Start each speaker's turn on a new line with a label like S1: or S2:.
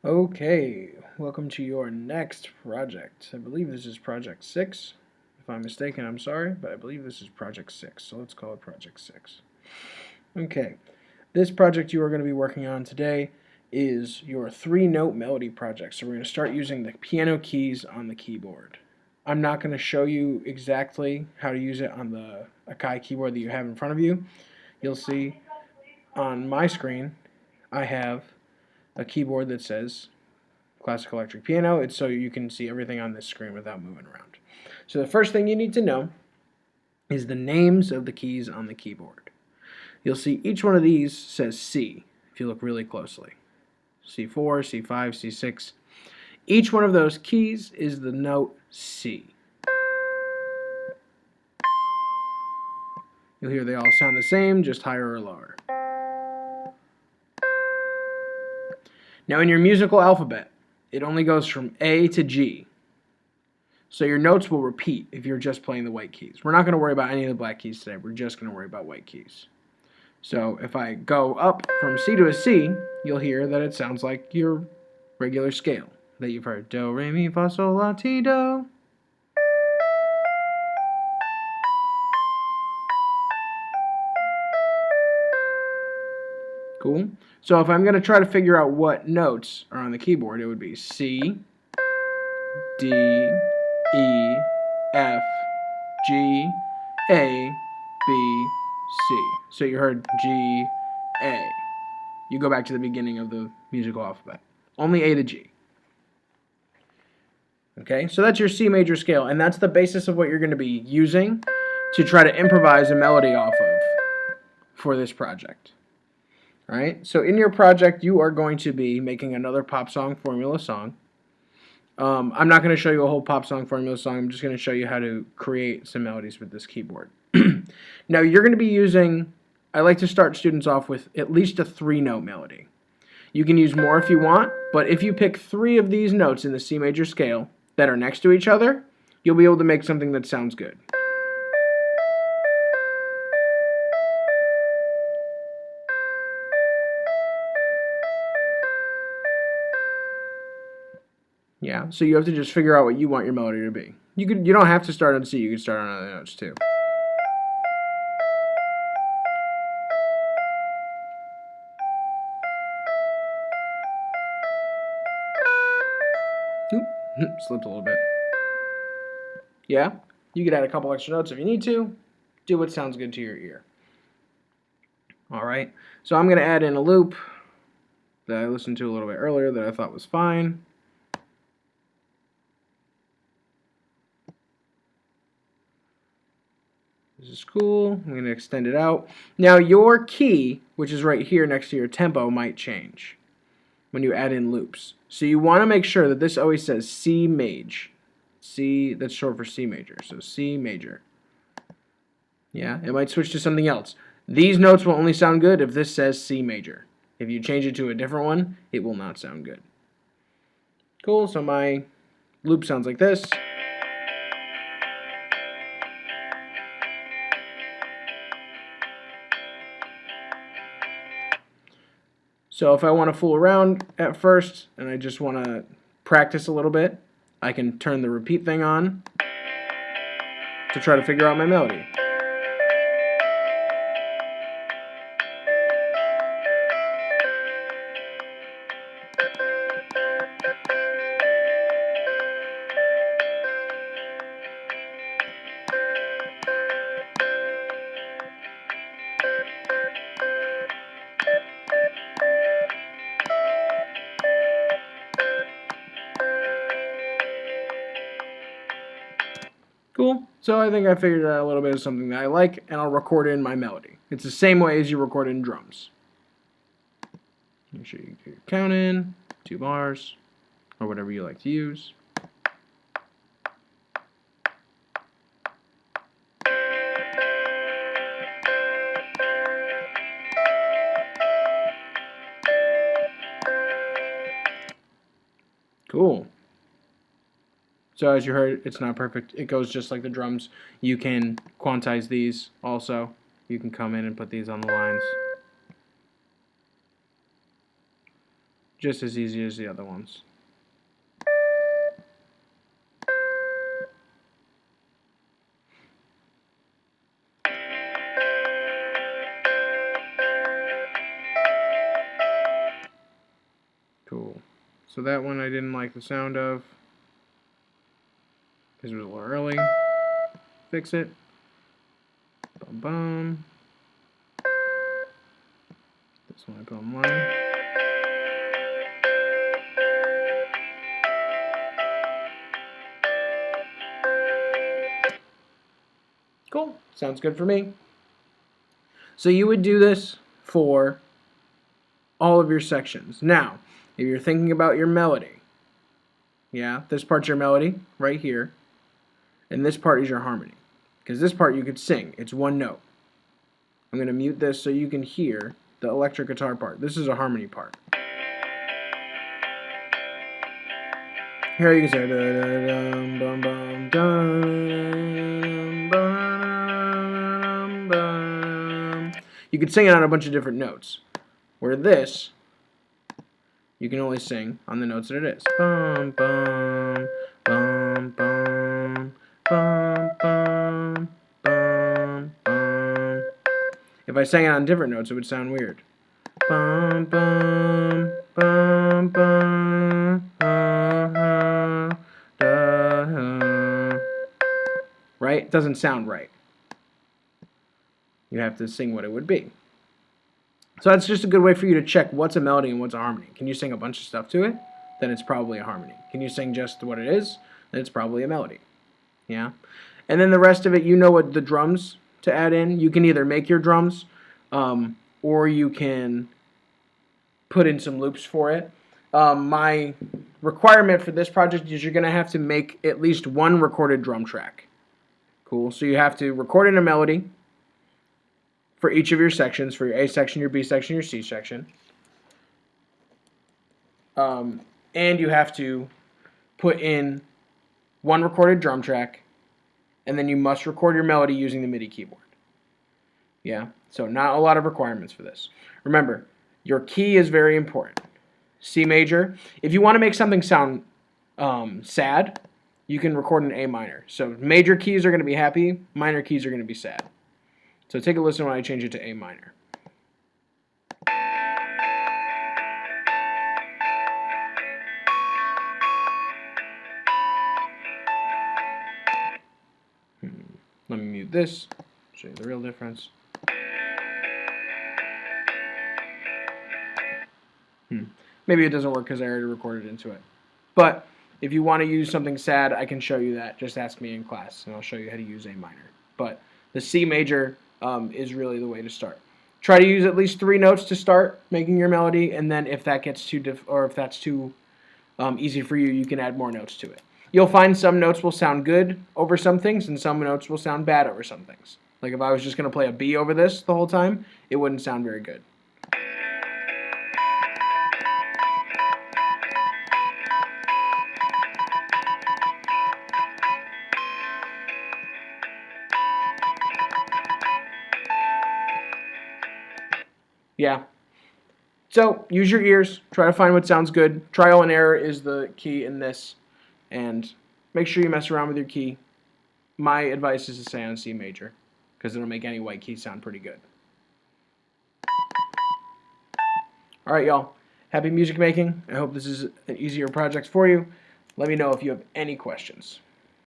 S1: Okay, welcome to your next project. I believe this is project 6. If I'm mistaken, I'm sorry, but I believe this is project 6, so let's call it project 6. Okay, this project you are going to be working on today is your 3-note melody project. So we're going to start using the piano keys on the keyboard. I'm not going to show you exactly how to use it on the Akai keyboard that you have in front of you. You'll see on my screen I have a keyboard that says Classic Electric Piano. It's so you can see everything on this screen without moving around. So the first thing you need to know is the names of the keys on the keyboard. You'll see each one of these says C if you look really closely. C4, C5, C6. Each one of those keys is the note C. You'll hear they all sound the same, just higher or lower. Now in your musical alphabet, it only goes from A to G. So your notes will repeat if you're just playing the white keys. We're not going to worry about any of the black keys today. We're just going to worry about white keys. So if I go up from C to a C, you'll hear that it sounds like your regular scale that you've heard. Do, re, mi, fa, sol, la, ti, do. Cool. So if I'm going to try to figure out what notes are on the keyboard, it would be C, D, E, F, G, A, B, C. So you heard G, A. You go back to the beginning of the musical alphabet. Only A to G. Okay, so that's your C major scale, and that's the basis of what you're going to be using to try to improvise a melody off of for this project. All right, so in your project, you are going to be making another pop song formula song. I'm not going to show you a whole pop song formula song. I'm just going to show you how to create some melodies with this keyboard. Now, you're going to be using, I like to start students off with at least a 3-note melody. You can use more if you want, but if you pick 3 of these notes in the C major scale that are next to each other, you'll be able to make something that sounds good. Yeah, so you have to just figure out what you want your melody to be. You don't have to start on C, you can start on other notes too. Oop, slipped a little bit. Yeah, you could add a couple extra notes if you need to. Do what sounds good to your ear. Alright, so I'm going to add in a loop that I listened to a little bit earlier that I thought was fine. This is cool. I'm going to extend it out. Now your key, which is right here next to your tempo, might change when you add in loops. So you want to make sure that this always says C major. C, that's short for C major. So C major. Yeah, it might switch to something else. These notes will only sound good if this says C major. If you change it to a different one, it will not sound good. Cool, so my loop sounds like this. So if I want to fool around at first and I just want to practice a little bit, I can turn the repeat thing on to try to figure out my melody. Cool. So I think I figured out a little bit of something that I like, and I'll record in my melody. It's the same way as you record in drums. Make sure you get your count in, 2 bars, or whatever you like to use. Cool. So as you heard, it's not perfect. It goes just like the drums. You can quantize these also. You can come in and put these on the lines. just as easy as the other ones. Cool. So that one I didn't like the sound of because it was a little early. Fix it. Bum bum. This one I put online. Cool. Sounds good for me. So you would do this for all of your sections. Now, if you're thinking about your melody, yeah, this part's your melody right here, and this part is your harmony. Because this part you could sing. It's one note. I'm going to mute this so you can hear the electric guitar part. This is a harmony part. Here you can say dum bum bum dum bum bum. You could sing it on a bunch of different notes. Where this, you can only sing on the notes that it is. Bum bum bum bum bum bum bum bum. If I sang it on different notes, it would sound weird. Bum bum bum bum da, right? It doesn't sound right. You have to sing what it would be. So that's just a good way for you to check what's a melody and what's a harmony. Can you sing a bunch of stuff to it? Then it's probably a harmony. Can you sing just what it is? Then it's probably a melody. Yeah? And then the rest of it, you know what the drums to add in. You can either make your drums, or you can put in some loops for it. My requirement for this project is you're going to have to make at least one recorded drum track. Cool. So you have to record in a melody for each of your sections, for your A section, your B section, your C section. And you have to put in one recorded drum track, and then you must record your melody using the MIDI keyboard. Yeah, so not a lot of requirements for this. Remember, your key is very important. C major. If you want to make something sound sad, you can record in A minor. So major keys are going to be happy, minor keys are going to be sad. So take a listen when I change it to A minor. Let me mute this, show you the real difference. Maybe it doesn't work because I already recorded into it. But if you want to use something sad, I can show you that. Just ask me in class, and I'll show you how to use A minor. But the C major is really the way to start. Try to use at least 3 notes to start making your melody, and then if that gets too if that's too easy for you, you can add more notes to it. You'll find some notes will sound good over some things, and some notes will sound bad over some things. Like if I was just going to play a B over this the whole time, it wouldn't sound very good. Yeah. So use your ears. Try to find what sounds good. Trial and error is the key in this. And make sure you mess around with your key. My advice is to stay on C major, because it'll make any white key sound pretty good. Alright, y'all. Happy music making. I hope this is an easier project for you. Let me know if you have any questions.